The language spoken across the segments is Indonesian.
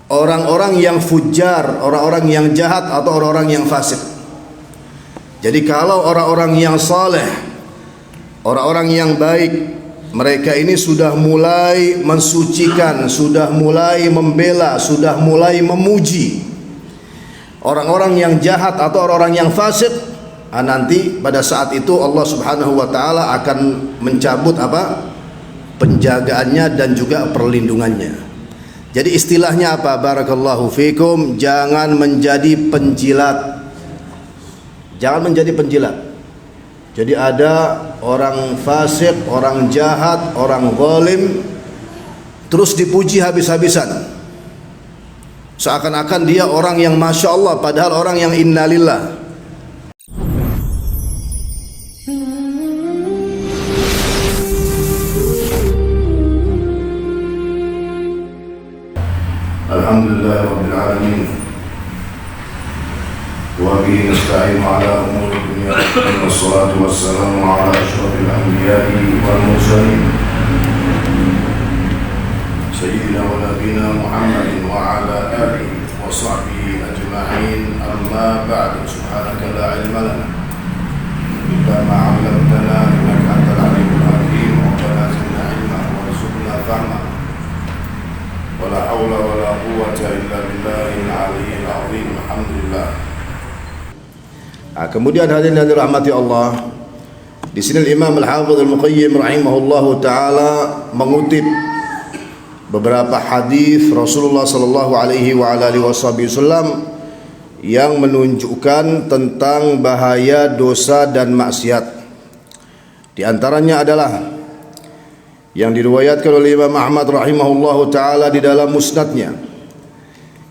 orang-orang yang fujar, orang-orang yang jahat atau orang-orang yang fasik. Jadi kalau orang-orang yang saleh, orang-orang yang baik, mereka ini sudah mulai mensucikan, sudah mulai membela, sudah mulai memuji orang-orang yang jahat atau orang-orang yang fasik, nanti pada saat itu Allah Subhanahu wa taala akan mencabut penjagaannya dan juga perlindungannya. Jadi istilahnya apa? Barakallahu fikum, jangan menjadi penjilat. Jangan menjadi penjilat. Jadi ada orang fasik, orang jahat, orang zalim terus dipuji habis-habisan. Seakan-akan dia orang yang masya Allah, padahal orang yang innalillah. Alhamdulillah Rabbil Alamin, wa bihi nasta'inu ala umuri dunya wassalatu wassalamu ala asyrafil anbiya'i wal mursalin sayyidina wa nabiyina Muhammadin wa ala alihi wa sahbihi ajma'in. Amma ba'du, subhanaka la ilma lana illa ma 'allamtana innaka antal alimul hakim. Rabbana zidna ilma warzuqna fahma. Wala haula wala quwwata illa billahil aliyyil azim. Alhamdulillah. Kemudian hadirin yang dirahmati Allah, di sini Imam Al-Hafidz Al-Muqayyim rahimahullahu taala mengutip beberapa hadis Rasulullah sallallahu alaihi wa alihi wasallam yang menunjukkan tentang bahaya dosa dan maksiat. Di antaranya adalah yang diriwayatkan oleh Imam Ahmad rahimahullahu taala di dalam musnadnya.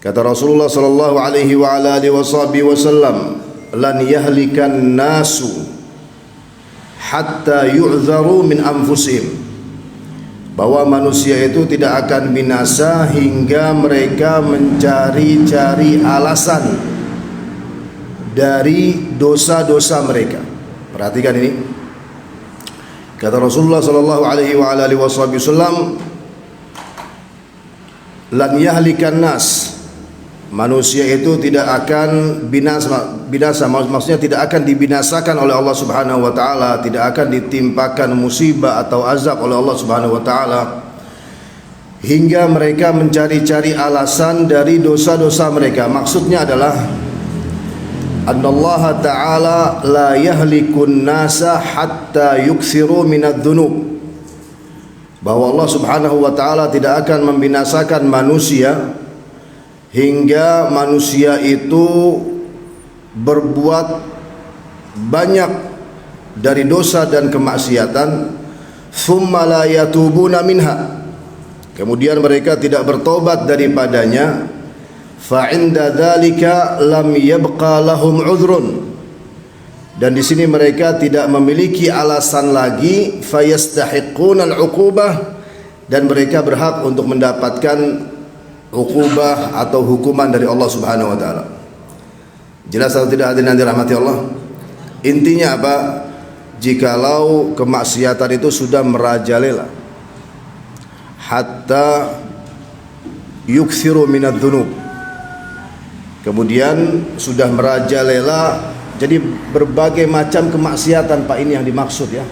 Kata Rasulullah sallallahu alaihi wa alihi wasallam, lan yahlikan nasu hatta yu'dharu min anfusihim, bahwa manusia itu tidak akan binasa hingga mereka mencari-cari alasan dari dosa-dosa mereka. Perhatikan ini. Kata Rasulullah sallallahu alaihi wa alihi wasallam, lan yahlikan nas, manusia itu tidak akan binasa, maksudnya tidak akan dibinasakan oleh Allah Subhanahu wa taala, tidak akan ditimpakan musibah atau azab oleh Allah Subhanahu wa taala hingga mereka mencari-cari alasan dari dosa-dosa mereka. Maksudnya adalah annallaha ta'ala la yahlikun nasa hatta yuksiru minadz dzunub, bahwa Allah Subhanahu wa taala tidak akan membinasakan manusia hingga manusia itu berbuat banyak dari dosa dan kemaksiatan, thumma la yatubuna minha, kemudian mereka tidak bertobat daripadanya, fa inda dzalika lam yabqa lahum udhrun, dan di sini mereka tidak memiliki alasan lagi, fayastahiqquna al-uqubah, dan mereka berhak untuk mendapatkan uqubah atau hukuman dari Allah Subhanahu wa taala. Jelas atau tidak hadirin yang dirahmati Allah? Intinya apa? Jikalau kemaksiatan itu sudah merajalela hatta yuksiru minadz dzunub, kemudian sudah merajalela, jadi berbagai macam kemaksiatan Pak, ini yang dimaksud ya.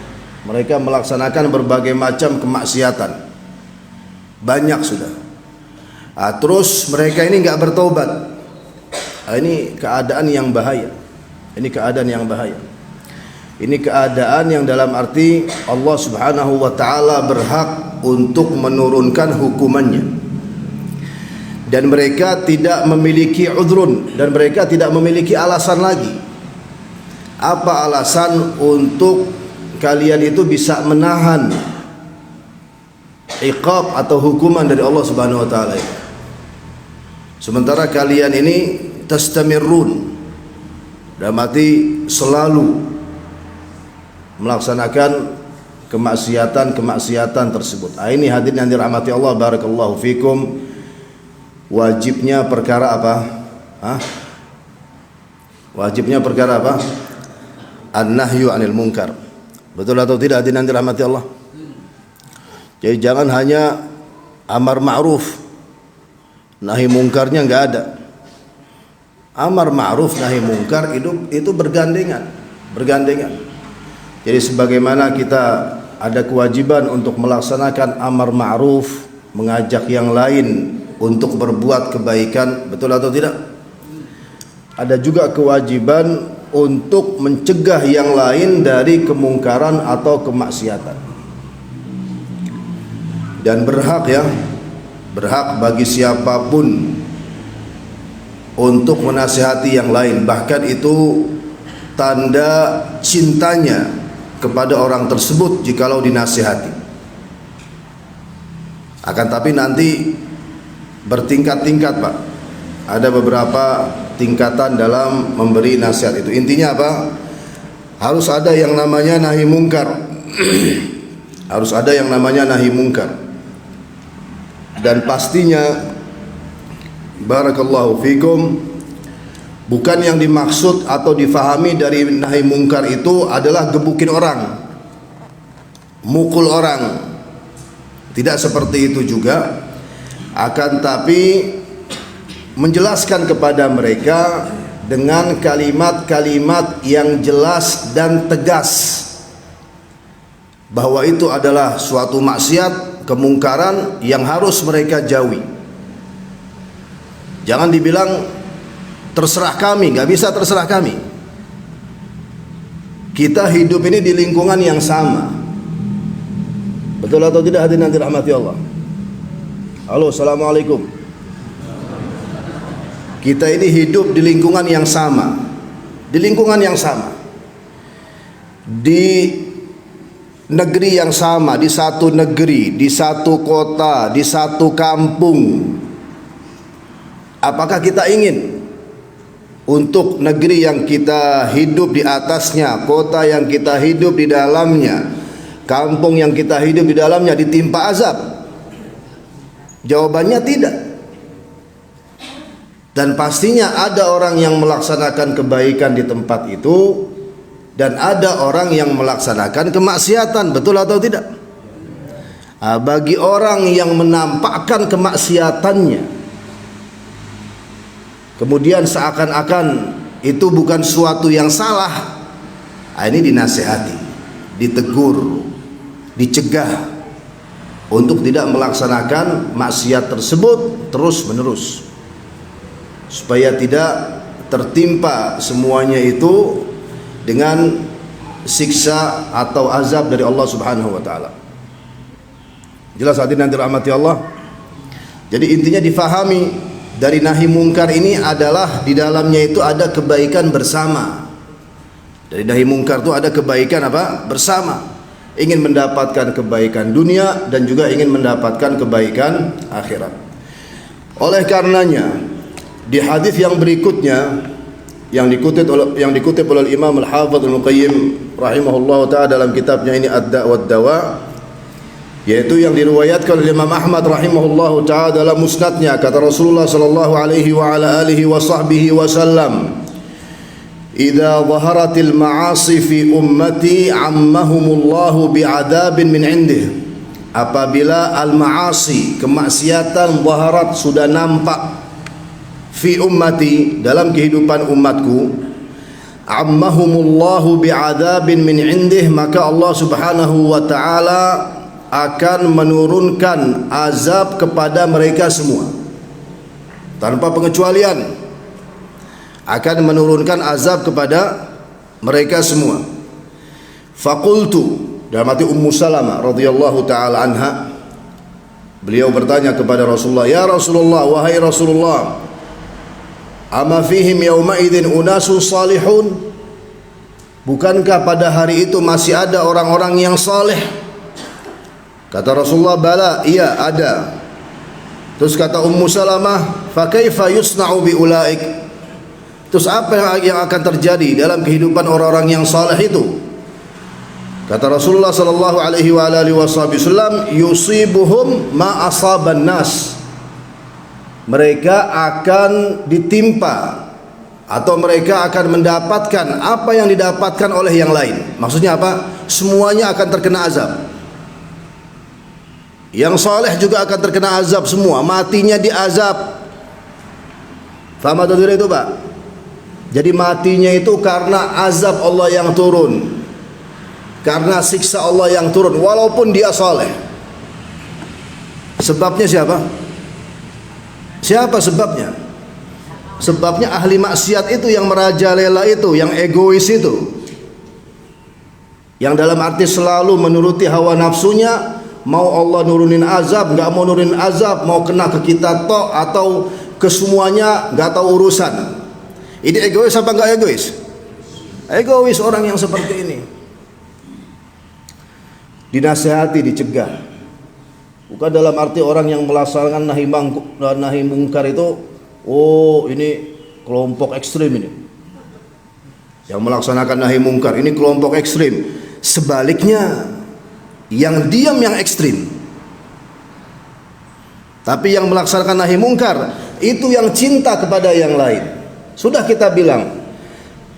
Mereka melaksanakan berbagai macam kemaksiatan, banyak sudah. Terus mereka ini nggak bertobat. Ini keadaan yang bahaya. Ini keadaan yang bahaya. Ini keadaan yang dalam arti Allah Subhanahu wa taala berhak untuk menurunkan hukumannya. Dan mereka tidak memiliki udhrun, dan mereka tidak memiliki alasan lagi. Apa alasan untuk kalian itu bisa menahan iqab atau hukuman dari Allah Subhanahu wa taala itu? Sementara kalian ini tastamirrun, dalam arti selalu melaksanakan kemaksiatan tersebut. Ini hadirin yang dirahmati Allah, barakallahu fikum, wajibnya perkara apa? Wajibnya perkara apa? An-nahyu 'anil munkar. Betul atau tidak hadirin yang dirahmati Allah? Jadi jangan hanya amar ma'ruf nahi mungkarnya nggak ada. Amar ma'ruf nahi mungkar itu bergandengan. Jadi sebagaimana kita ada kewajiban untuk melaksanakan amar ma'ruf, mengajak yang lain untuk berbuat kebaikan, betul atau tidak? Ada juga kewajiban untuk mencegah yang lain dari kemungkaran atau kemaksiatan. Dan berhak bagi siapapun untuk menasihati yang lain, bahkan itu tanda cintanya kepada orang tersebut jikalau dinasihati. Akan tapi nanti bertingkat-tingkat, Pak. Ada beberapa tingkatan dalam memberi nasihat itu. Intinya apa? Harus ada yang namanya nahi mungkar. Harus ada yang namanya nahi mungkar. Dan pastinya barakallahu fikum, bukan yang dimaksud atau difahami dari nahi mungkar itu adalah gebukin orang, mukul orang. Tidak seperti itu juga. Akan tapi menjelaskan kepada mereka dengan kalimat-kalimat yang jelas dan tegas bahwa itu adalah suatu maksiat, kemungkaran yang harus mereka jauhi. Jangan dibilang terserah kami, nggak bisa terserah kami. Kita hidup ini di lingkungan yang sama. Betul atau tidak hadirin yang dirahmati Allah? Halo, assalamualaikum. Kita ini hidup di lingkungan yang sama. Di lingkungan yang sama. Di negeri yang sama, di satu negeri, di satu kota, di satu kampung. Apakah kita ingin untuk negeri yang kita hidup di atasnya, kota yang kita hidup di dalamnya, kampung yang kita hidup di dalamnya ditimpa azab? Jawabannya tidak. Dan pastinya ada orang yang melaksanakan kebaikan di tempat itu, dan ada orang yang melaksanakan kemaksiatan, betul atau tidak? Bagi orang yang menampakkan kemaksiatannya, kemudian seakan-akan itu bukan suatu yang salah, ini dinasihati, ditegur, dicegah untuk tidak melaksanakan maksiat tersebut terus menerus, supaya tidak tertimpa semuanya itu dengan siksa atau azab dari Allah Subhanahu wa taala. Jelas hadirin yang dirahmati Allah. Jadi intinya difahami dari nahi mungkar ini adalah di dalamnya itu ada kebaikan bersama. Dari nahi mungkar itu ada kebaikan apa? Bersama. Ingin mendapatkan kebaikan dunia dan juga ingin mendapatkan kebaikan akhirat. Oleh karenanya di hadis yang berikutnya yang dikutip oleh Imam Al-Hafidz Al-Muqayyim rahimahullah ta'ala dalam kitabnya ini Ad-Da' wad-Dawa, yaitu yang diriwayatkan oleh Imam Ahmad rahimahullah ta'ala dalam musnadnya, kata Rasulullah sallallahu alaihi wa ala alihi wa sahbihi wasallam, idza dhaharatil ma'asi fi ummati ammahumullahu bi'adabin min indih. Apabila al-ma'asi, kemaksiatan, dhaharat, sudah nampak fi ummati, dalam kehidupan umatku, ammahumullahu bi'adzabin min indih, maka Allah Subhanahu wa taala akan menurunkan azab kepada mereka semua tanpa pengecualian. Akan menurunkan azab kepada mereka semua. Faqultu, dalam hati Ummu Salamah radhiyallahu taala anha, beliau bertanya kepada Rasulullah, ya Rasulullah, wahai Rasulullah, ama fihim yaumaidin unasun salihun, bukankah pada hari itu masih ada orang-orang yang saleh? Kata Rasulullah, bala, iya ada. Terus kata Ummu Salamah, fa kaifa yusna'u bi ulaik? Terus apa yang akan terjadi dalam kehidupan orang-orang yang saleh itu? Kata Rasulullah sallallahu alaihi wa alihi wasallam, yusibuhum ma asaban nas. Mereka akan ditimpa atau mereka akan mendapatkan apa yang didapatkan oleh yang lain. Maksudnya apa? Semuanya akan terkena azab. Yang saleh juga akan terkena azab semua, matinya diazab, Faham atau tidak itu, Pak? Jadi matinya itu karena azab Allah yang turun, karena siksa Allah yang turun, walaupun dia soleh. Sebabnya siapa? Siapa sebabnya? Sebabnya ahli maksiat itu, yang merajalela itu, yang egois itu, yang dalam arti selalu menuruti hawa nafsunya. Mau Allah nurunin azab, nggak mau nurunin azab, mau kena ke kita tok atau ke semuanya, nggak tahu urusan. Ini egois apa enggak egois? Egois orang yang seperti ini. Dinasihati, dicegah. Bukan dalam arti orang yang melaksanakan nahi mungkar itu, oh ini kelompok ekstrim ini. Yang melaksanakan nahi mungkar ini kelompok ekstrim. Sebaliknya, yang diam yang ekstrim. Tapi yang melaksanakan nahi mungkar itu yang cinta kepada yang lain. Sudah kita bilang,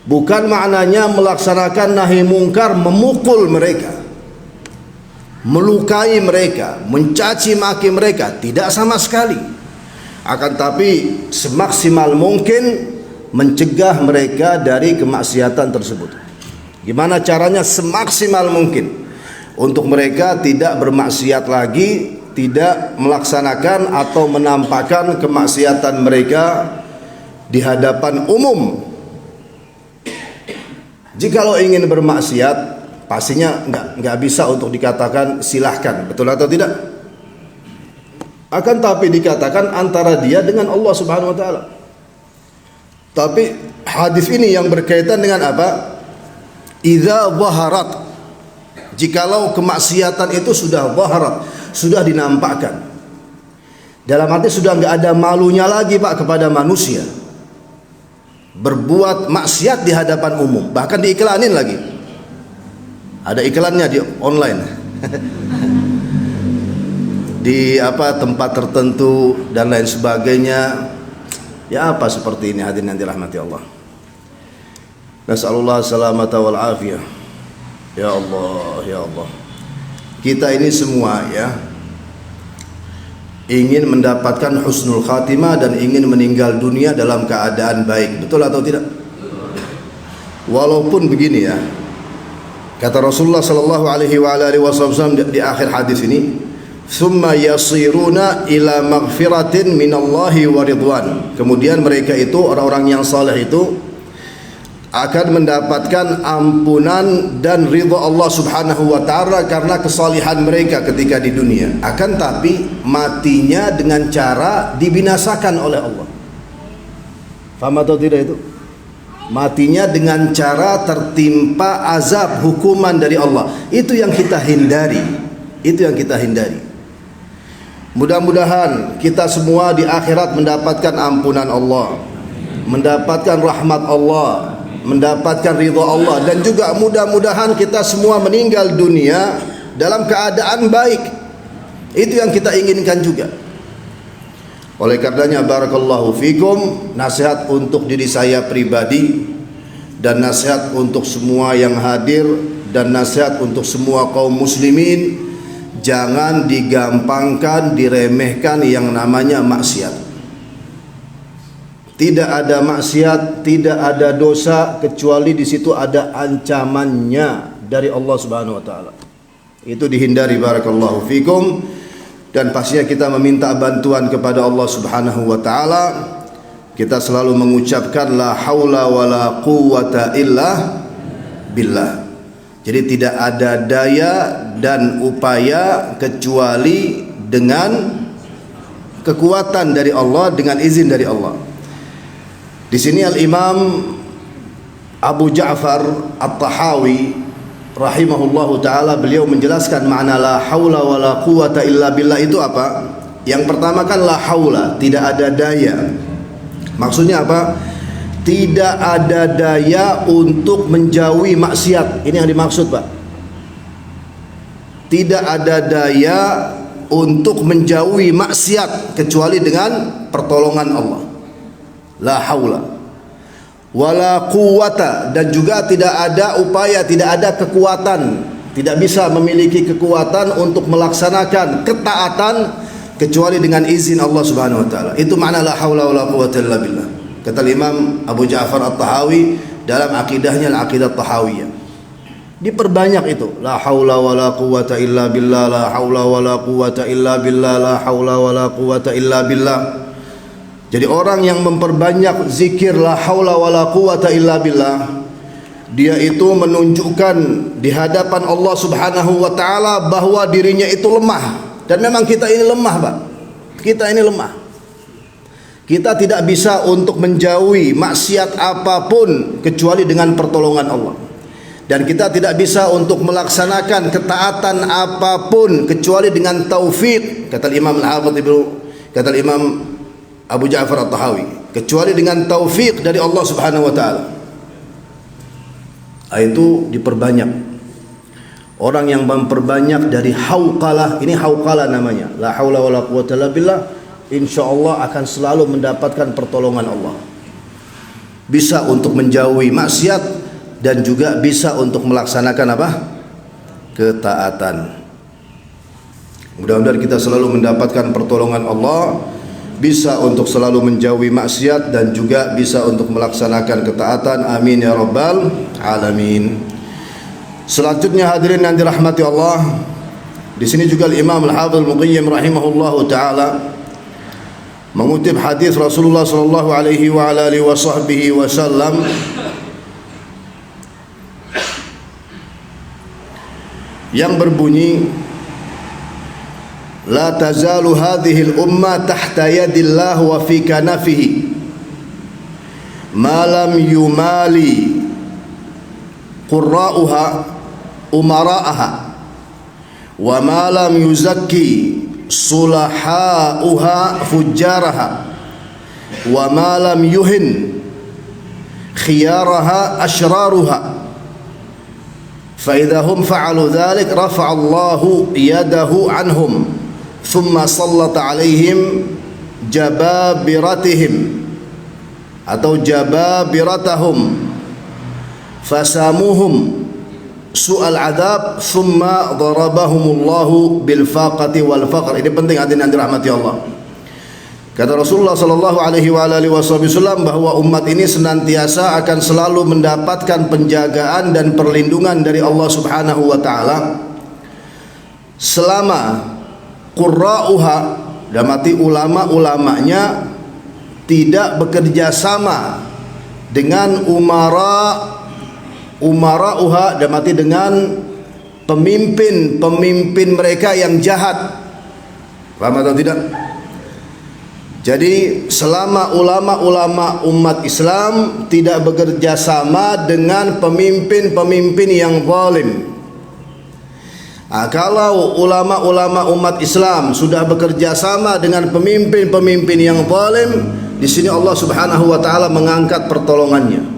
bukan maknanya melaksanakan nahi mungkar memukul mereka, melukai mereka, mencaci maki mereka, tidak sama sekali. Akan tapi semaksimal mungkin mencegah mereka dari kemaksiatan tersebut. Gimana caranya? Semaksimal mungkin untuk mereka tidak bermaksiat lagi, tidak melaksanakan atau menampakkan kemaksiatan mereka di hadapan umum. Jikalau ingin bermaksiat, pastinya nggak bisa untuk dikatakan silahkan, betul atau tidak? Akan tapi dikatakan antara dia dengan Allah Subhanahu Wa Taala. Tapi hadis ini yang berkaitan dengan apa? Idza zaharat, jikalau kemaksiatan itu sudah zaharat, sudah dinampakkan, dalam arti sudah nggak ada malunya lagi, Pak, kepada manusia. Berbuat maksiat di hadapan umum, bahkan diiklanin lagi. Ada iklannya di online. Di apa, tempat tertentu dan lain sebagainya. Ya apa seperti ini, hadirin yang dirahmati Allah. Nasallallahu salamata wal afiyah. Ya Allah, ya Allah. Kita ini semua ya ingin mendapatkan husnul khatimah dan ingin meninggal dunia dalam keadaan baik, betul atau tidak? Walaupun begini ya, kata Rasulullah sallallahu alaihi wasallam di akhir hadis ini, "Tsumma yasiruna ila maghfiratin minallahi wa ridwan." Kemudian mereka itu, orang-orang yang saleh itu akan mendapatkan ampunan dan ridha Allah Subhanahu wa taala karena kesalihan mereka ketika di dunia. Akan tapi matinya dengan cara dibinasakan oleh Allah. Faham atau tidak itu? Matinya dengan cara tertimpa azab, hukuman dari Allah. Itu yang kita hindari. Itu yang kita hindari. Mudah-mudahan kita semua di akhirat mendapatkan ampunan Allah, mendapatkan rahmat Allah, mendapatkan ridha Allah, dan juga mudah-mudahan kita semua meninggal dunia dalam keadaan baik. Itu yang kita inginkan juga. Oleh karenanya barakallahu fikum, nasihat untuk diri saya pribadi dan nasihat untuk semua yang hadir dan nasihat untuk semua kaum muslimin, jangan digampangkan, diremehkan yang namanya maksiat. Tidak ada maksiat, tidak ada dosa kecuali di situ ada ancamannya dari Allah Subhanahu wa taala. Itu dihindari barakallahu fikum, dan pastinya kita meminta bantuan kepada Allah Subhanahu wa taala. Kita selalu mengucapkan la haula wala quwwata illa billah. Jadi tidak ada daya dan upaya kecuali dengan kekuatan dari Allah, dengan izin dari Allah. Di sini Al-Imam Abu Ja'far At-Tahawi rahimahullahu taala, beliau menjelaskan makna la haula wala quwata illa billah itu apa? Yang pertama kan la haula, tidak ada daya. Maksudnya apa? Tidak ada daya untuk menjauhi maksiat. Ini yang dimaksud, Pak. Tidak ada daya untuk menjauhi maksiat kecuali dengan pertolongan Allah. La haula wala quwata, dan juga tidak ada upaya, tidak ada kekuatan, tidak bisa memiliki kekuatan untuk melaksanakan ketaatan kecuali dengan izin Allah Subhanahu wa taala. Itu makna la haula wala quwata illa billah. kata Imam Abu Ja'far At-Tahawi dalam akidahnya Al-Aqidah Tahawiyah. Diperbanyak itu, la haula wala quwata illa billah, la haula wala quwata illa billah, la haula wala quwata illa billah. Jadi orang yang memperbanyak zikir la haula wala quwata illa billah, dia itu menunjukkan di hadapan Allah Subhanahu wa taala bahwa dirinya itu lemah. Dan memang kita ini lemah, Pak. Kita ini lemah. Kita tidak bisa untuk menjauhi maksiat apapun kecuali dengan pertolongan Allah. Dan kita tidak bisa untuk melaksanakan ketaatan apapun kecuali dengan taufik, kata Imam Al-Hafidz kata Imam Abu Ja'far At-Tahawi, kecuali dengan taufik dari Allah Subhanahu wa taala. Itu diperbanyak. Orang yang memperbanyak dari hauqalah, ini hauqalah namanya, la haula wala quwata illa billah, insyaallah akan selalu mendapatkan pertolongan Allah. Bisa untuk menjauhi maksiat dan juga bisa untuk melaksanakan apa? Ketaatan. Mudah-mudahan kita selalu mendapatkan pertolongan Allah, bisa untuk selalu menjauhi maksiat dan juga bisa untuk melaksanakan ketaatan. Amin ya rabbal alamin. Selanjutnya hadirin yang dirahmati Allah, di sini juga Imam Al-Hafidz Al-Muqayyim rahimahullahu taala mengutip hadis Rasulullah sallallahu alaihi wa ala alihi wasallam yang berbunyi, la tazalu hadhil ummah tahta yadillah wa fi kanafihi ma lam yumali qurra'uha umara'aha wa ma lam yuzakki sulaha'uha fujjaraha wa ma lam yuhin khiyaraha ashraruha فإذا هم فعلوا ذلك رفع الله يده عنهم ثم سلط عليهم جبابرتهم atau jababiratahum fasamuhum su'al adab thumma darabahumullahu bil faqati wal faqr. Ini penting hadirin yang dirahmati Allah. Kata Rasulullah sallallahu alaihi wasallam bahwa umat ini senantiasa akan selalu mendapatkan penjagaan dan perlindungan dari Allah Subhanahu wa taala selama qurra'uha, dan mati ulama-ulamanya tidak bekerja sama dengan umara'uha, dan mati dengan pemimpin mereka yang jahat. Paham atau tidak? Jadi selama ulama-ulama umat Islam tidak bekerja sama dengan pemimpin-pemimpin yang zalim. Kalau ulama-ulama umat Islam sudah bekerja sama dengan pemimpin-pemimpin yang zalim, di sini Allah Subhanahu wa taala mengangkat pertolongannya,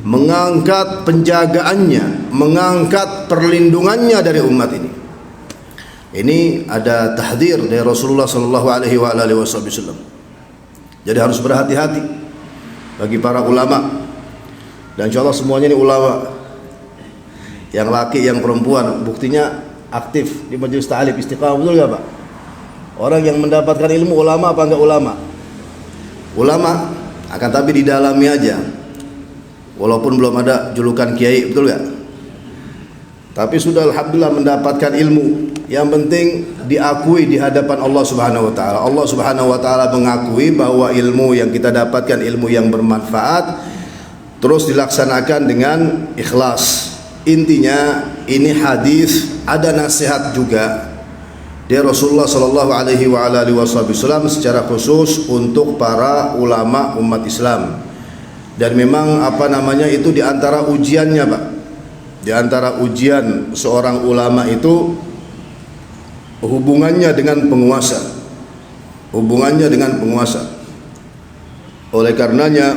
mengangkat penjagaannya, mengangkat perlindungannya dari umat ini. Ini ada tahdzir dari Rasulullah sallallahu alaihi wasallam. Jadi harus berhati-hati bagi para ulama. Dan insyaallah semuanya ini ulama, yang laki yang perempuan, buktinya aktif di majelis ta'lim Istiqamah, betul enggak Pak? Orang yang mendapatkan ilmu ulama apa enggak ulama? Ulama, akan tapi didalami aja. Walaupun belum ada julukan kiai, betul enggak? Tapi sudah alhamdulillah mendapatkan ilmu. Yang penting diakui di hadapan Allah Subhanahu wa taala. Allah Subhanahu wa taala mengakui bahwa ilmu yang kita dapatkan ilmu yang bermanfaat, terus dilaksanakan dengan ikhlas. Intinya ini hadis ada nasihat juga dari Rasulullah sallallahu alaihi wasallam secara khusus untuk para ulama umat Islam. Dan memang itu di antara ujiannya, Pak. Di antara ujian seorang ulama itu hubungannya dengan penguasa. Hubungannya dengan penguasa. Oleh karenanya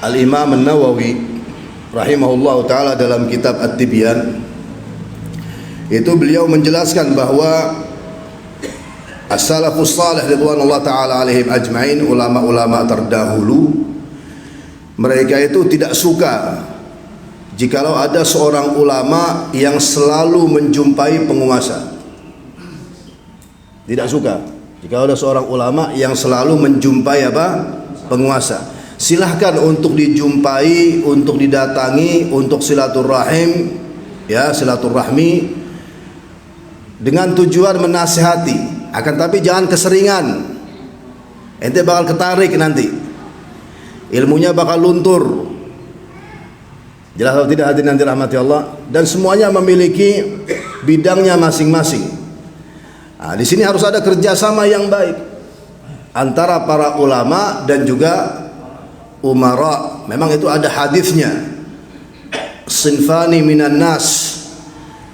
Al-Imam An-Nawawi rahimahullah taala dalam kitab At-Tibyan itu beliau menjelaskan bahwa as-salafus salih ridwanullah taala alaihim ajmain, ulama-ulama terdahulu, mereka itu tidak suka jikalau ada seorang ulama yang selalu menjumpai penguasa. Tidak suka jika ada seorang ulama yang selalu menjumpai penguasa. Silahkan untuk dijumpai, untuk didatangi, untuk silaturahim, ya, silaturahmi dengan tujuan menasihati. Akan tapi jangan keseringan. Ente bakal ketarik nanti. Ilmunya bakal luntur. Jelas atau tidak hadirin nanti rahmati Allah? Dan semuanya memiliki bidangnya masing-masing. Nah, di sini harus ada kerjasama yang baik antara para ulama dan juga umara. Memang itu ada hadisnya. Sinfani minan nas,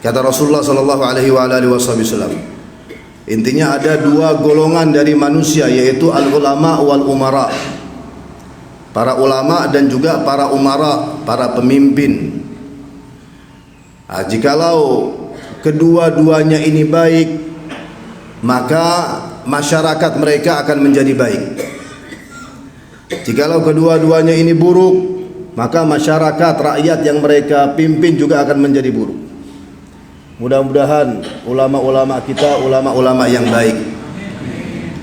kata Rasulullah sallallahu alaihi wasallam. Intinya ada dua golongan dari manusia, yaitu al ulama wal umara. Para ulama dan juga para umara, para pemimpin. Nah, jikalau kedua-duanya ini baik, maka masyarakat mereka akan menjadi baik. Jikalau kedua-duanya ini buruk, maka masyarakat, rakyat yang mereka pimpin juga akan menjadi buruk. Mudah-mudahan ulama-ulama kita ulama-ulama yang baik,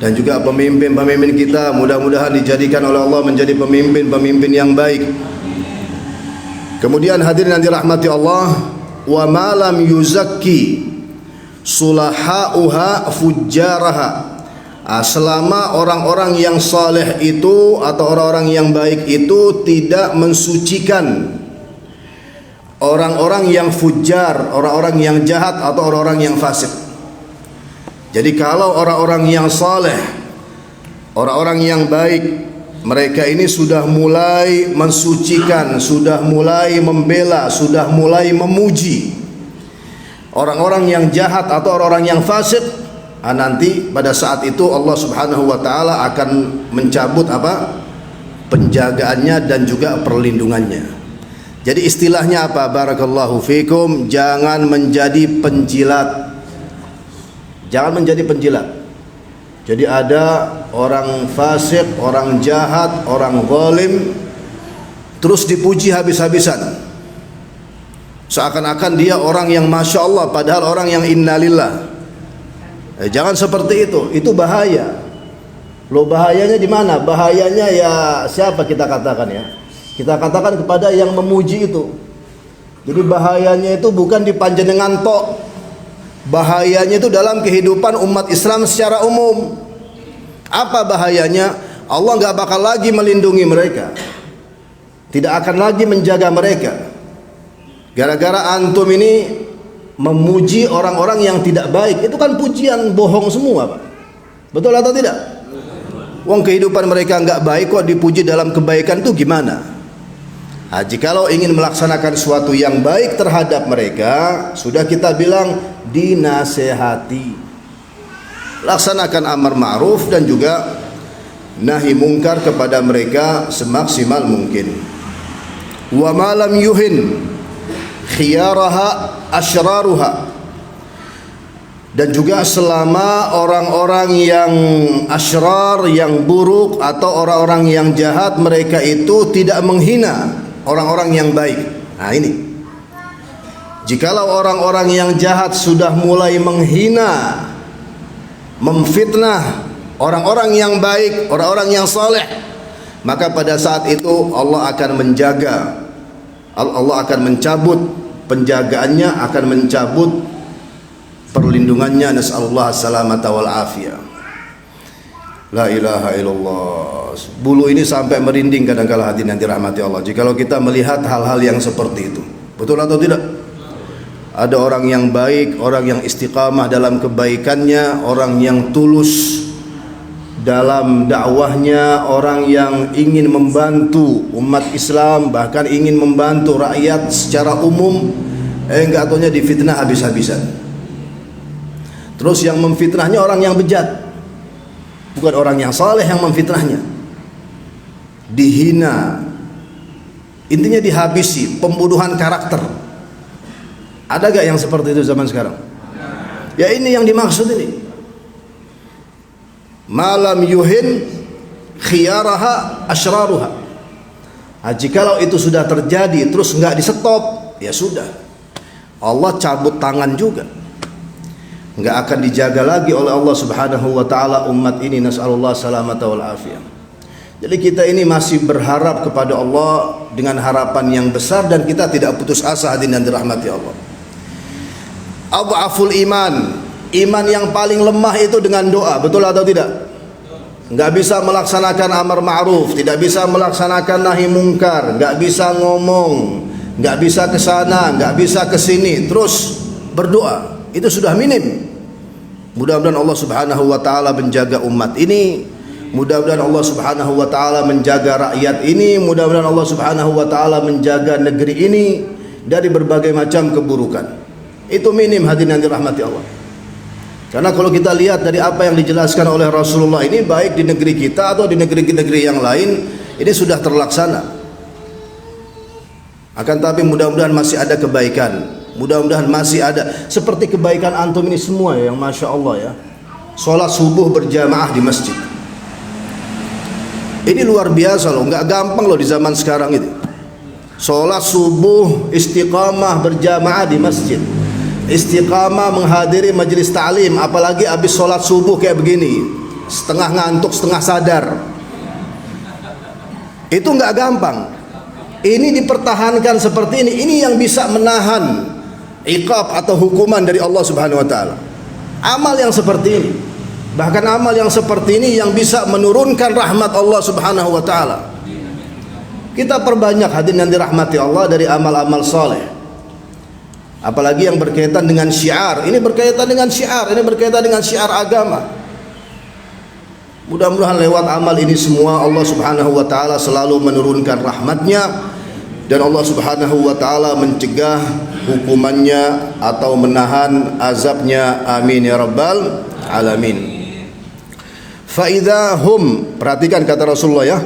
dan juga pemimpin-pemimpin kita mudah-mudahan dijadikan oleh Allah menjadi pemimpin-pemimpin yang baik. Kemudian hadirin yang dirahmati Allah, wa ma lam yuzakki sulahauha fujjaraha. Selama orang-orang yang saleh itu atau orang-orang yang baik itu tidak mensucikan orang-orang yang fujar, orang-orang yang jahat atau orang-orang yang fasik. Jadi kalau orang-orang yang saleh, orang-orang yang baik, mereka ini sudah mulai mensucikan, sudah mulai membela, sudah mulai memuji orang-orang yang jahat atau orang-orang yang fasik, nanti pada saat itu Allah Subhanahu wa taala akan mencabut apa? Penjagaannya dan juga perlindungannya. Jadi istilahnya apa? Barakallahu fikum, jangan menjadi penjilat. Jangan menjadi penjilat. Jadi ada orang fasik, orang jahat, orang zalim terus dipuji habis-habisan. Seakan-akan dia orang yang masya Allah, padahal orang yang innalillah. Jangan seperti itu bahaya. Loh, bahayanya di mana? Bahayanya ya siapa kita katakan ya? Kita katakan kepada yang memuji itu. Jadi bahayanya itu bukan di panjenengan tok. Bahayanya itu dalam kehidupan umat Islam secara umum. Apa bahayanya? Allah nggak bakal lagi melindungi mereka. Tidak akan lagi menjaga mereka. Gara-gara antum ini memuji orang-orang yang tidak baik. Itu kan pujian bohong semua, Pak. Betul atau tidak? Wong kehidupan mereka nggak baik kok dipuji dalam kebaikan itu gimana? Nah, jikalau ingin melaksanakan sesuatu yang baik terhadap mereka, sudah kita bilang dinasehati. Laksanakan amar ma'ruf dan juga nahi mungkar kepada mereka semaksimal mungkin. Wa ma lam yuhin khiyaraha asyraruha. Dan juga selama orang-orang yang asyrar, yang buruk atau orang-orang yang jahat, mereka itu tidak menghina orang-orang yang baik. Nah ini, jikalau orang-orang yang jahat sudah mulai menghina, memfitnah orang-orang yang baik, orang-orang yang saleh, maka pada saat itu Allah akan menjaga, Allah akan mencabut penjagaannya, akan mencabut perlindungannya. Nas'alullah salamata wal afiyah. La ilaha illallah. Bulu ini sampai merinding kadang-kala hati nanti rahmati Allah jikalau kita melihat hal-hal yang seperti itu. Betul atau tidak? Ada orang yang baik, orang yang istiqamah dalam kebaikannya, orang yang tulus dalam dakwahnya, orang yang ingin membantu umat Islam, bahkan ingin membantu rakyat secara umum, enggak taunya difitnah habis-habisan. Terus yang memfitnahnya orang yang bejat, bukan orang yang saleh yang memfitnahnya. Dihina, intinya dihabisi, pembunuhan karakter. Ada gak yang seperti itu zaman sekarang? Ya ini yang dimaksud ini. Malam yuhin khiyaraha asyraruha. Nah, jikalau itu sudah terjadi terus nggak di stop, ya sudah, Allah cabut tangan juga. Nggak akan dijaga lagi oleh Allah Subhanahu wa taala umat ini. Nas'alullah salamata wal afiyah. Jadi kita ini masih berharap kepada Allah dengan harapan yang besar, dan kita tidak putus asa hadirin yang dirahmati Allah. Adhaful iman, iman yang paling lemah itu dengan doa, betul atau tidak? Enggak bisa melaksanakan amar ma'ruf, tidak bisa melaksanakan nahi mungkar, enggak bisa ngomong, enggak bisa ke sana, enggak bisa ke sini, terus berdoa. Itu sudah minim. Mudah-mudahan Allah Subhanahu wa taala menjaga umat ini, mudah-mudahan Allah Subhanahu wa taala menjaga rakyat ini, mudah-mudahan Allah Subhanahu wa taala menjaga negeri ini dari berbagai macam keburukan. Itu minim hadirin yang dirahmati Allah. Karena kalau kita lihat dari apa yang dijelaskan oleh Rasulullah ini, baik di negeri kita atau di negeri-negeri yang lain, ini sudah terlaksana. Akan tapi mudah-mudahan masih ada kebaikan, mudah-mudahan masih ada seperti kebaikan antum ini semua ya, yang Masya Allah ya, sholat subuh berjamaah di masjid. Ini luar biasa loh, nggak gampang loh di zaman sekarang itu. Sholat subuh istiqamah berjamaah di masjid, istiqamah menghadiri majelis ta'lim, apalagi habis sholat subuh kayak begini, setengah ngantuk setengah sadar. Itu nggak gampang. Ini dipertahankan seperti ini yang bisa menahan iqab atau hukuman dari Allah Subhanahu wa taala. Amal yang seperti ini, bahkan amal yang seperti ini yang bisa menurunkan rahmat Allah Subhanahu wa taala. Kita perbanyak hadirin yang dirahmati Allah dari amal-amal saleh. Apalagi yang berkaitan dengan syiar. Ini berkaitan dengan syiar, ini berkaitan dengan syiar agama. Mudah-mudahan lewat amal ini semua Allah Subhanahu wa taala selalu menurunkan rahmatnya, dan Allah Subhanahu wa taala mencegah hukumannya atau menahan azabnya. Amin ya rabbal alamin. Fa idza hum, perhatikan kata Rasulullah ya,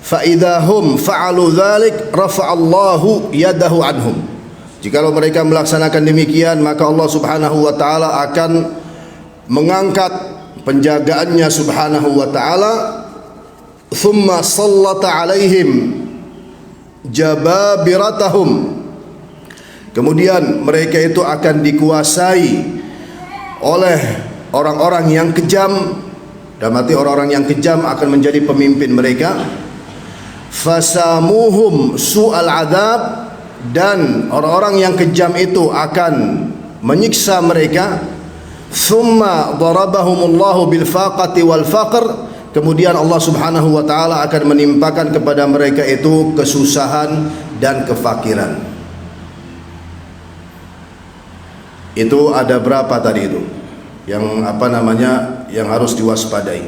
fa idza hum fa'alu dzalik rafa'allahu yadahu anhum. Jikalau mereka melaksanakan demikian, maka Allah Subhanahu wa taala akan mengangkat penjagaannya Subhanahu wa taala. Thumma sallata alaihim jababiratahum, kemudian mereka itu akan dikuasai oleh orang-orang yang kejam, dan mati orang-orang yang kejam akan menjadi pemimpin mereka. Fasamuhum su'al adab, dan orang-orang yang kejam itu akan menyiksa mereka. Thumma darabahumullahu bil faqati wal faqr, kemudian Allah Subhanahu wa taala akan menimpakan kepada mereka itu kesusahan dan kefakiran. Itu ada berapa tadi itu yang yang harus diwaspadai?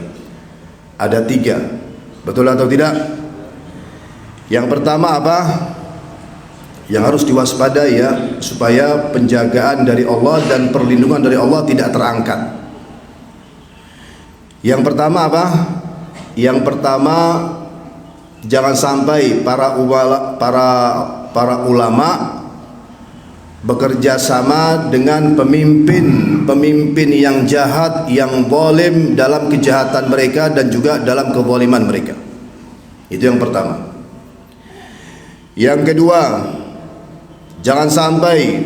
Ada 3, betul atau tidak? Yang pertama apa yang harus diwaspadai ya, supaya penjagaan dari Allah dan perlindungan dari Allah tidak terangkat? Yang pertama apa? Yang pertama, jangan sampai para ulama bekerja sama dengan pemimpin yang jahat, yang zalim dalam kejahatan mereka dan juga dalam kezaliman mereka. Itu yang pertama. Yang kedua, jangan sampai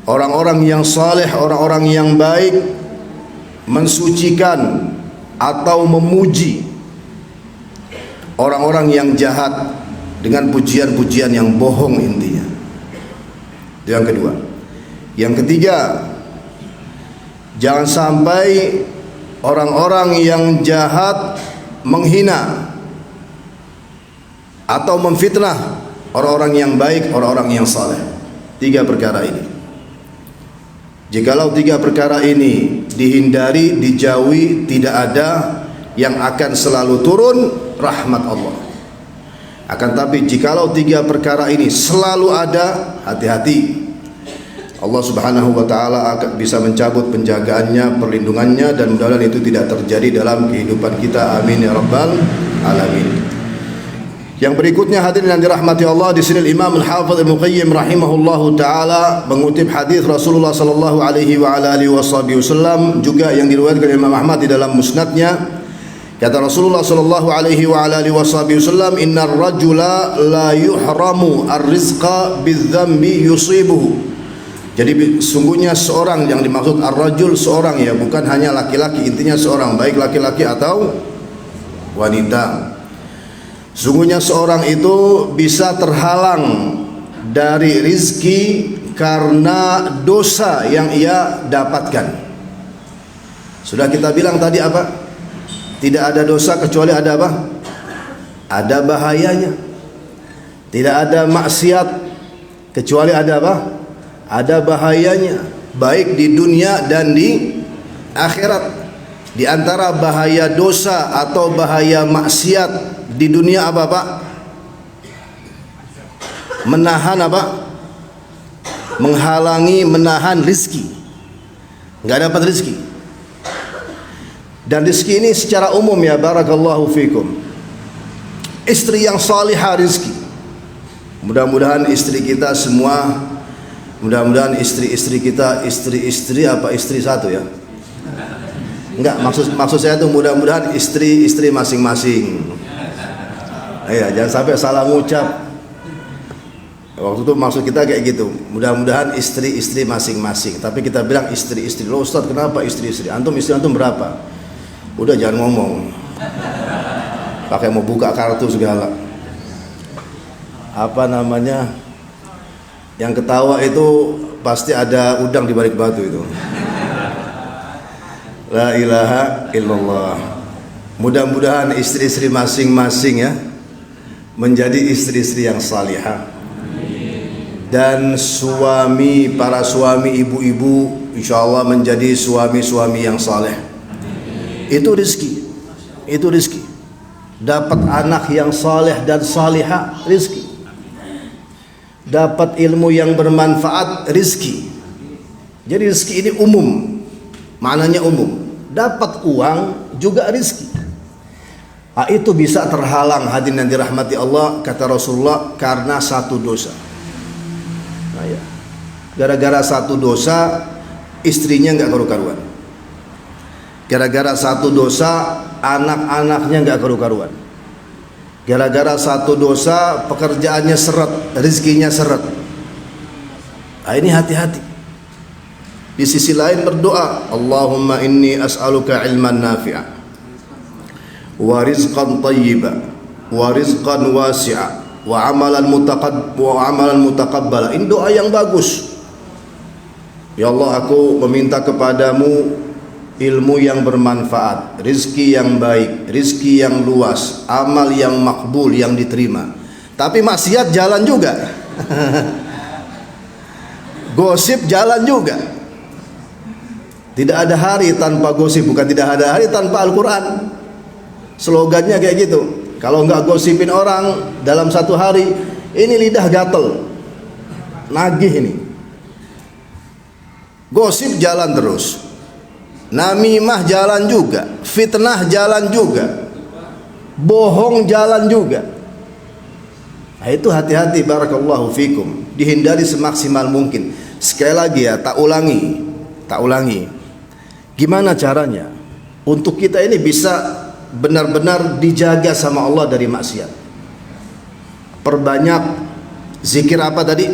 orang-orang yang saleh, orang-orang yang baik mensucikan atau memuji orang-orang yang jahat dengan pujian-pujian yang bohong intinya. Itu yang kedua. Yang ketiga, jangan sampai orang-orang yang jahat menghina atau memfitnah orang-orang yang baik, orang-orang yang saleh. 3 perkara ini. Jikalau 3 perkara ini dihindari, dijauhi, tidak ada yang akan selalu turun rahmat Allah. Akan tapi jikalau 3 perkara ini selalu ada, hati-hati. Allah Subhanahu wa taala akan bisa mencabut penjagaannya, perlindungannya, dan mudah-mudahan itu tidak terjadi dalam kehidupan kita. Amin ya rabbal alamin. Yang berikutnya hadirin yang dirahmati Allah, di sini Imam Al-Hafidz Ibnu Qayyim rahimahullahu taala mengutip hadis Rasulullah sallallahu alaihi wa ala alihi wasallam juga yang diriwayatkan Imam Ahmad di dalam musnadnya. Kata Rasulullah sallallahu alaihi wa ala alihi wasallam, "Innar rajula la yuhramu ar-rizqa bidzambi yusibuhu." Jadi sungguhnya seorang, yang dimaksud ar-rajul seorang ya, bukan hanya laki-laki, intinya seorang, baik laki-laki atau wanita. Sungguhnya seorang itu bisa terhalang dari rizki karena dosa yang ia dapatkan. Sudah kita bilang tadi apa? Tidak ada dosa kecuali ada apa? Ada bahayanya. Tidak ada maksiat kecuali ada apa? Ada bahayanya, baik di dunia dan di akhirat. Di antara bahaya dosa atau bahaya maksiat di dunia apa Pak? Menahan apa? Menghalangi, menahan rizki. Nggak dapat rizki. Dan rizki ini secara umum ya, barakallahu fikum. Istri yang salihah rizki. Mudah-mudahan istri kita semua, mudah-mudahan istri-istri kita, istri-istri apa istri satu ya? Enggak, maksud saya tuh mudah-mudahan istri-istri masing-masing. Iya, jangan sampai salah ngucap. Waktu itu maksud kita kayak gitu. Mudah-mudahan istri-istri masing-masing. Tapi kita bilang istri-istri. Loh Ustaz, kenapa istri-istri? Antum istri antum berapa? Udah jangan ngomong. Pakai mau buka kartu segala. Apa namanya? Yang ketawa itu pasti ada udang di balik batu itu. La ilaha illallah. Mudah-mudahan istri-istri masing-masing ya menjadi istri-istri yang salihah. Dan suami, para suami, ibu-ibu insyaallah menjadi suami-suami yang saleh. Itu rizki. Itu rizki. Dapat anak yang saleh dan salihah, rizki. Dapat ilmu yang bermanfaat, rizki. Jadi rizki ini umum. Maknanya umum. Dapat uang juga rizki. Itu bisa terhalang hadirin yang dirahmati Allah, kata Rasulullah, karena satu dosa. Nah, ya. Gara-gara satu dosa istrinya nggak karu-karuan. Gara-gara satu dosa anak-anaknya nggak karu-karuan. Gara-gara satu dosa pekerjaannya seret, rizkinya seret. Nah, ini hati-hati. Di sisi lain berdoa, Allahumma inni as'aluka ilman nafi'a wa rizqan tayyiba wa rizqan wasi'a wa amalan mutaqabbala. Ini doa yang bagus. Ya Allah, aku meminta kepadamu ilmu yang bermanfaat, rizki yang baik, rizki yang luas, amal yang makbul, yang diterima. Tapi maksiat jalan juga. Gosip jalan juga. Tidak ada hari tanpa gosip, bukan tidak ada hari tanpa Al-Quran. Slogannya kayak gitu. Kalau nggak gosipin orang dalam satu hari, ini lidah gatel, nagih ini. Gosip jalan terus, namimah jalan juga, fitnah jalan juga, bohong jalan juga. Nah, itu hati-hati, barakallahu fikum. Dihindari semaksimal mungkin. Sekali lagi ya, tak ulangi. Gimana caranya untuk kita ini bisa benar-benar dijaga sama Allah dari maksiat? Perbanyak zikir apa tadi?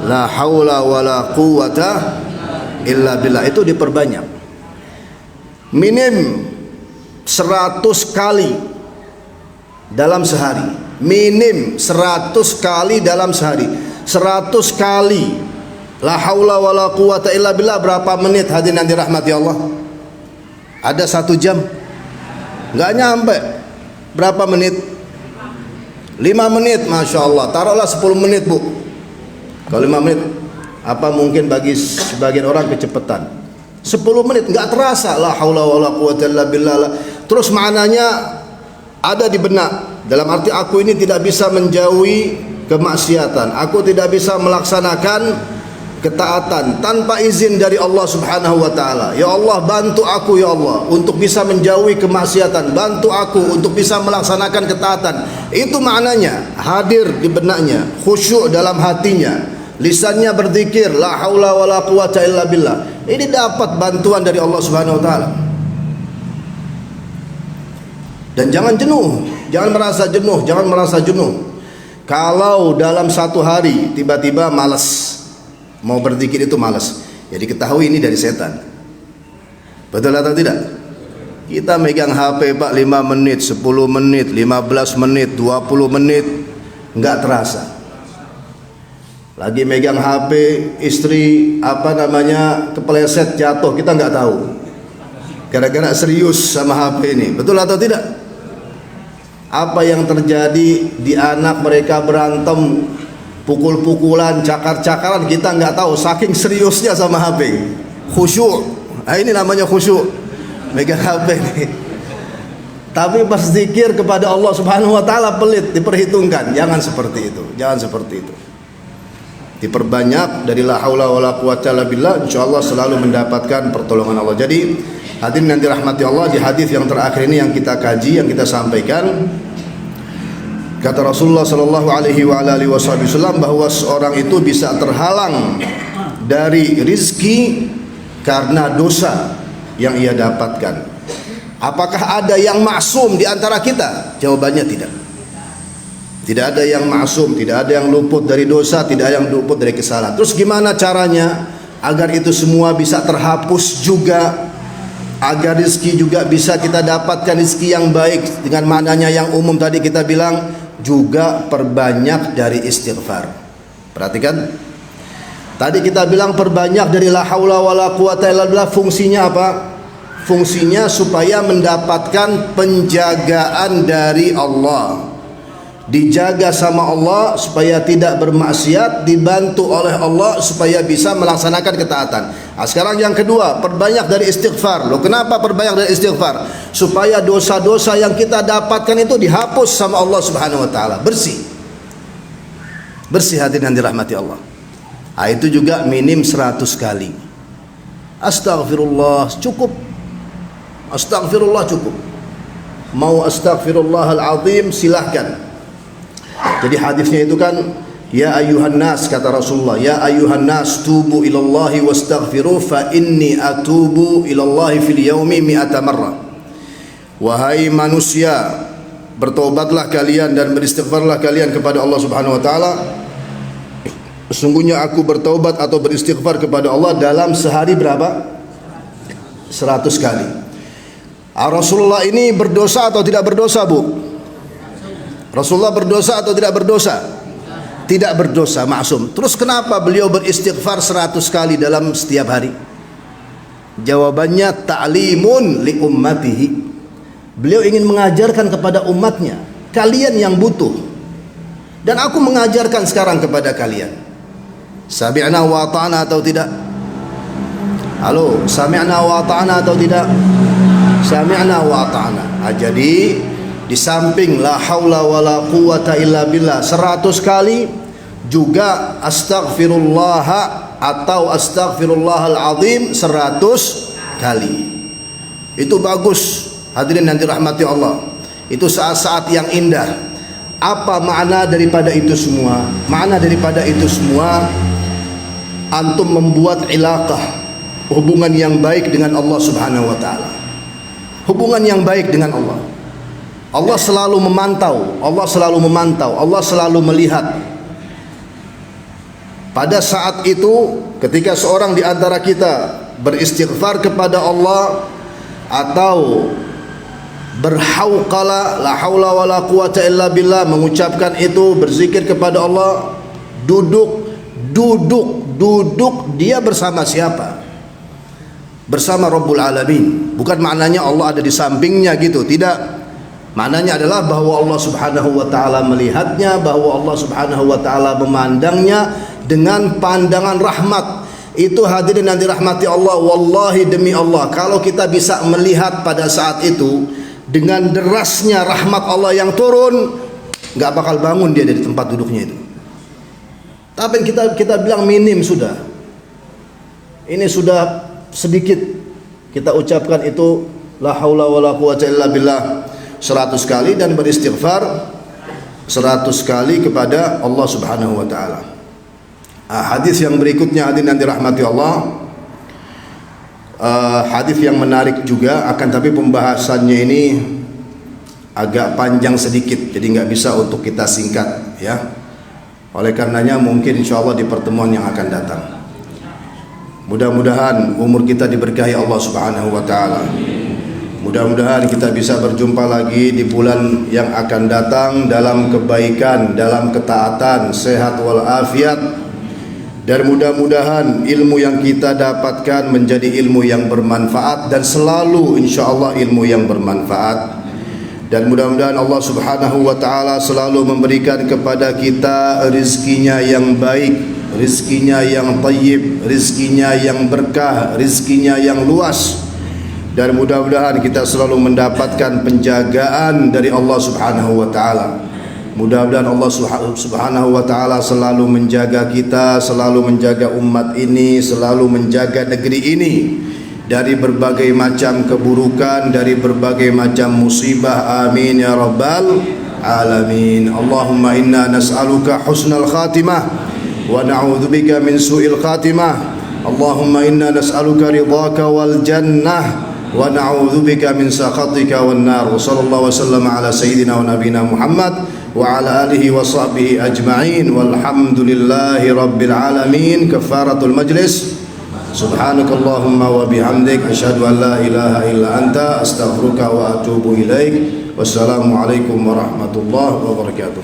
La haula wala quwata illa billah. Itu diperbanyak. Minim 100 kali dalam sehari. Minim 100 kali dalam sehari. 100 kali la haula wala quwata illa billah. Berapa menit hadirin yang dirahmati Allah? Ada 1 jam? Nggak nyampe. Berapa menit? 5 menit, Masya Allah. Taruhlah 10 menit bu. Kalau 5 menit, apa mungkin bagi sebagian orang kecepatan? 10 menit nggak terasa. La haula wala quwata illa billah. Terus maknanya ada di benak. Dalam arti aku ini tidak bisa menjauhi kemaksiatan. Aku tidak bisa melaksanakan ketaatan tanpa izin dari Allah Subhanahu wa taala. Ya Allah, bantu aku ya Allah untuk bisa menjauhi kemaksiatan, bantu aku untuk bisa melaksanakan ketaatan. Itu maknanya, hadir di benaknya, khusyuk dalam hatinya, lisannya berzikir la haula wala quwata illa billah. Ini dapat bantuan dari Allah Subhanahu wa taala. Dan jangan jenuh, jangan merasa jenuh. Kalau dalam satu hari tiba-tiba malas mau berzikir, itu malas, jadi ketahui ini dari setan. Betul atau tidak? Kita megang HP Pak 5 menit, 10 menit, 15 menit, 20 menit, nggak terasa. Lagi megang HP, istri kepleset jatuh, kita nggak tahu. Gara-gara serius sama HP ini, betul atau tidak? Apa yang terjadi di anak mereka berantem, pukul-pukulan, cakar-cakaran, kita nggak tahu, saking seriusnya sama HP. Khusyuk, ini namanya khusyuk. Megang HP nih. Tapi pas zikir kepada Allah Subhanahu wa taala pelit, diperhitungkan. Jangan seperti itu. Jangan seperti itu. Diperbanyak dari la haula wala quwata illa billah, insyaallah selalu mendapatkan pertolongan Allah. Jadi, hadirin yang dirahmati Allah, di hadis yang terakhir ini yang kita kaji, yang kita sampaikan, kata Rasulullah sallallahu alaihi wasallam bahwa seorang itu bisa terhalang dari rizki karena dosa yang ia dapatkan. Apakah ada yang maksum di antara kita? Jawabannya tidak. Tidak ada yang maksum, tidak ada yang luput dari dosa, tidak ada yang luput dari kesalahan. Terus gimana caranya agar itu semua bisa terhapus juga, agar rezeki juga bisa kita dapatkan rezeki yang baik dengan maknanya yang umum tadi kita bilang, juga perbanyak dari istighfar. Perhatikan. Tadi kita bilang perbanyak dari la haula wala quwata illa billah, fungsinya apa? Fungsinya supaya mendapatkan penjagaan dari Allah. Dijaga sama Allah supaya tidak bermaksiat, dibantu oleh Allah supaya bisa melaksanakan ketaatan. Nah, sekarang yang kedua, perbanyak dari istighfar. Loh, kenapa perbanyak dari istighfar? Supaya dosa-dosa yang kita dapatkan itu dihapus sama Allah Subhanahu wa taala, bersih. Bersih, hadirin yang dirahmati Allah. Nah, itu juga minim 100 kali. Astaghfirullah cukup. Astaghfirullah cukup. Mau astaghfirullahal azim silahkan. Jadi hadisnya itu kan, ya ayuhan nas, kata Rasulullah, ya ayuhan nas tubu ilallahi wastaghfiru fa inni atubu ilallahi fil yaumi mi'ata marrah. Wahai manusia, bertobatlah kalian dan beristighfarlah kalian kepada Allah Subhanahu wa taala. Sesungguhnya aku bertaubat atau beristighfar kepada Allah dalam sehari berapa? 100 kali. Rasulullah ini berdosa atau tidak berdosa, Bu? Rasulullah berdosa atau tidak berdosa? Tidak berdosa, maksum. Terus kenapa beliau beristighfar 100 kali dalam setiap hari? Jawabannya ta'limun li ummatihi. Beliau ingin mengajarkan kepada umatnya, kalian yang butuh. Dan aku mengajarkan sekarang kepada kalian. Sami'na wa ta'ana atau tidak? Halo, sami'na wa ta'ana atau tidak? Sami'na wa ta'ana. Nah, jadi di samping la haula wala quwata illa billah 100 kali, juga astaghfirullah atau astaghfirullahal azim 100 kali. Itu bagus, hadirin yang dirahmati Allah. Itu saat-saat yang indah. Apa makna daripada itu semua? Makna daripada itu semua, antum membuat ilaqah, hubungan yang baik dengan Allah Subhanahu wa taala. Hubungan yang baik dengan Allah. Allah selalu memantau, Allah selalu memantau, Allah selalu melihat. Pada saat itu, ketika seorang di antara kita beristighfar kepada Allah atau berhauqala la haula wala quwata illa billah, mengucapkan itu, berzikir kepada Allah, duduk dia bersama siapa? Bersama Rabbul Alamin. Bukan maknanya Allah ada di sampingnya gitu, tidak. Maknanya adalah bahwa Allah Subhanahu wa taala melihatnya, bahwa Allah Subhanahu wa taala memandangnya dengan pandangan rahmat. Itu hadirin yang dirahmati Allah, wallahi demi Allah, kalau kita bisa melihat pada saat itu dengan derasnya rahmat Allah yang turun, nggak bakal bangun dia dari tempat duduknya itu. Tapi kita bilang minim sudah. Ini sudah sedikit kita ucapkan itu la haula wala quwata illa billah 100 kali dan beristighfar 100 kali kepada Allah Subhanahu wa taala. Hadis yang berikutnya, hadirin yang dirahmati Allah, hadis yang menarik juga, akan tapi pembahasannya ini agak panjang sedikit, jadi nggak bisa untuk kita singkat ya. Oleh karenanya mungkin insyaallah di pertemuan yang akan datang. Mudah-mudahan umur kita diberkahi Allah Subhanahu wa taala. Mudah-mudahan kita bisa berjumpa lagi di bulan yang akan datang dalam kebaikan, dalam ketaatan, sehat walafiat. Dan mudah-mudahan ilmu yang kita dapatkan menjadi ilmu yang bermanfaat dan selalu insyaallah ilmu yang bermanfaat. Dan mudah-mudahan Allah Subhanahu wa taala selalu memberikan kepada kita rezekinya yang baik, rezekinya yang thayyib, rezekinya yang berkah, rezekinya yang luas. Dan mudah-mudahan kita selalu mendapatkan penjagaan dari Allah Subhanahu wa taala. Mudah-mudahan Allah Subhanahu wa taala selalu menjaga kita, selalu menjaga umat ini, selalu menjaga negeri ini dari berbagai macam keburukan, dari berbagai macam musibah. Amin ya rabbal alamin. Allahumma inna nas'aluka husnal khatimah wa na'udzubika min su'il khatimah. Allahumma inna nas'aluka ridhaka wal jannah wa na'udzubika min sakhatika wan nar. Wa sallallahu wasallam ala sayyidina wa nabiyina Muhammad wa ala alihi wa sahbihi ajma'in walhamdulillahi rabbil alamin. Kafaratul majlis. Subhanakallahumma wa bihamdik asyhadu an la ilaha illa anta astaghfiruka wa atubu ilaik. Wassalamu alaikum warahmatullahi wabarakatuh.